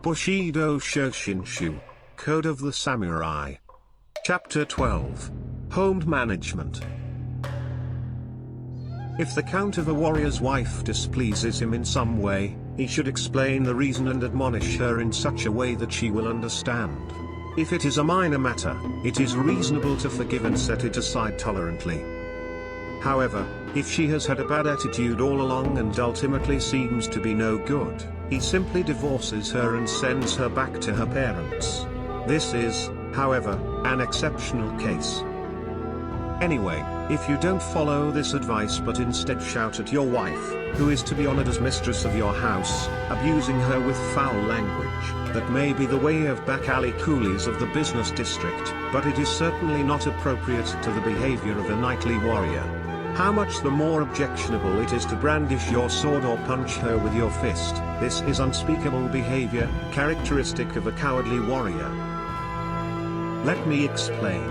Bushido Shoshinshu, Code of the Samurai. Chapter 12. Home Management. If the count of a warrior's wife displeases him in some way, he should explain the reason and admonish her in such a way that she will understand. If it is a minor matter, it is reasonable to forgive and set it aside tolerantly. However, if she has had a bad attitude all along and ultimately seems to be no good, he simply divorces her and sends her back to her parents. This is, however, an exceptional case. Anyway, if you don't follow this advice but instead shout at your wife, who is to be honored as mistress of your house, abusing her with foul language, that may be the way of back alley coolies of the business district, but it is certainly not appropriate to the behavior of a knightly warrior. How much the more objectionable it is to brandish your sword or punch her with your fist. This is unspeakable behavior, characteristic of a cowardly warrior. Let me explain.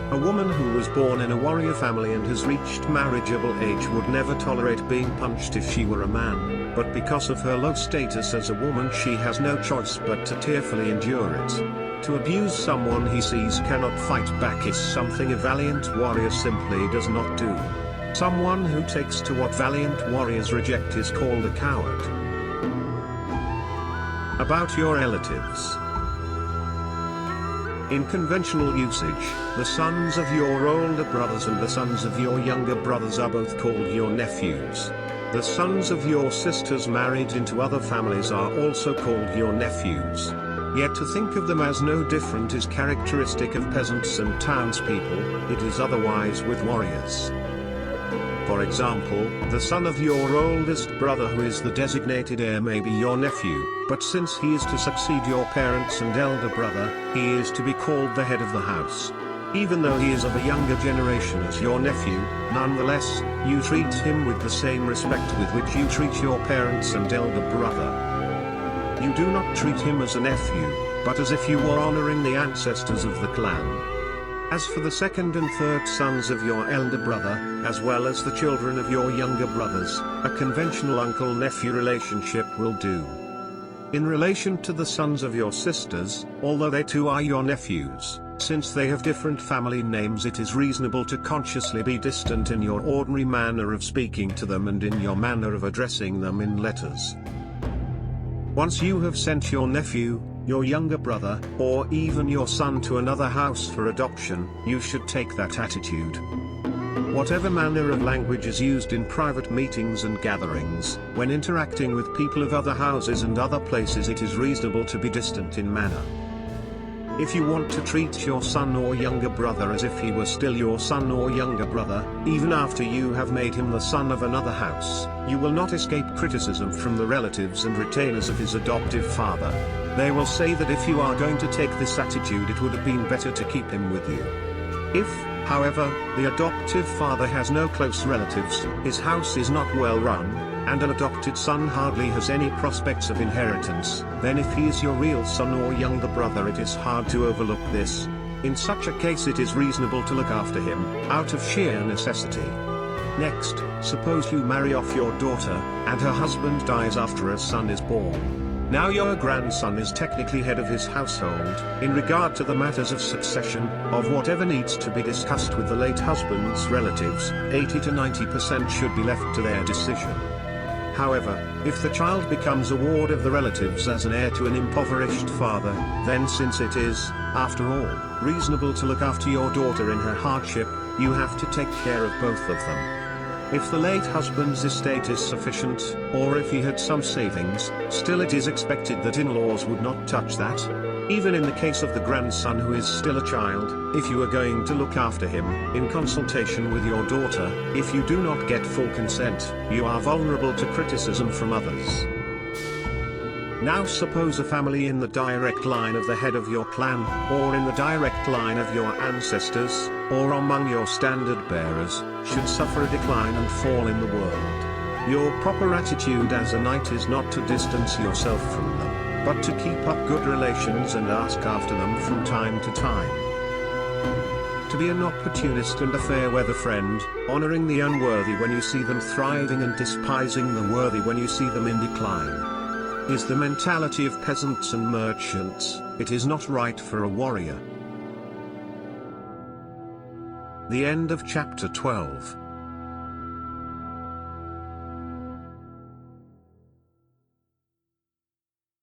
A woman who was born in a warrior family and has reached marriageable age would never tolerate being punched if she were a man, but because of her low status as a woman she has no choice but to tearfully endure it. To abuse someone he sees cannot fight back is something a valiant warrior simply does not do. Someone who takes to what valiant warriors reject is called a coward. About your relatives. In conventional usage, the sons of your older brothers and the sons of your younger brothers are both called your nephews. The sons of your sisters married into other families are also called your nephews. Yet to think of them as no different is characteristic of peasants and townspeople. It is otherwise with warriors. For example, the son of your oldest brother who is the designated heir may be your nephew, but since he is to succeed your parents and elder brother, he is to be called the head of the house. Even though he is of a younger generation as your nephew, nonetheless, you treat him with the same respect with which you treat your parents and elder brother. You do not treat him as a nephew, but as if you were honoring the ancestors of the clan. As for the second and third sons of your elder brother, as well as the children of your younger brothers, a conventional uncle-nephew relationship will do. In relation to the sons of your sisters, although they too are your nephews, since they have different family names it is reasonable to consciously be distant in your ordinary manner of speaking to them and in your manner of addressing them in letters. Once you have sent your nephew, your younger brother, or even your son to another house for adoption, you should take that attitude. Whatever manner of language is used in private meetings and gatherings, when interacting with people of other houses and other places it is reasonable to be distant in manner. If you want to treat your son or younger brother as if he were still your son or younger brother, even after you have made him the son of another house, you will not escape criticism from the relatives and retainers of his adoptive father. They will say that if you are going to take this attitude it would have been better to keep him with you. If, however, the adoptive father has no close relatives, his house is not well run, and an adopted son hardly has any prospects of inheritance, then if he is your real son or younger brother it is hard to overlook this. In such a case it is reasonable to look after him, out of sheer necessity. Next, suppose you marry off your daughter, and her husband dies after a son is born. Now your grandson is technically head of his household. In regard to the matters of succession, of whatever needs to be discussed with the late husband's relatives, 80 to 90% should be left to their decision. However, if the child becomes a ward of the relatives as an heir to an impoverished father, then since it is, after all, reasonable to look after your daughter in her hardship, you have to take care of both of them. If the late husband's estate is sufficient, or if he had some savings, still it is expected that in-laws would not touch that. Even in the case of the grandson who is still a child, if you are going to look after him, in consultation with your daughter, if you do not get full consent, you are vulnerable to criticism from others. Now suppose a family in the direct line of the head of your clan, or in the direct line of your ancestors, or among your standard bearers, should suffer a decline and fall in the world. Your proper attitude as a knight is not to distance yourself from them, but to keep up good relations and ask after them from time to time. To be an opportunist and a fair-weather friend, honoring the unworthy when you see them thriving and despising the worthy when you see them in decline. is the mentality of peasants and merchants. It is not right for a warrior. The end of chapter 12.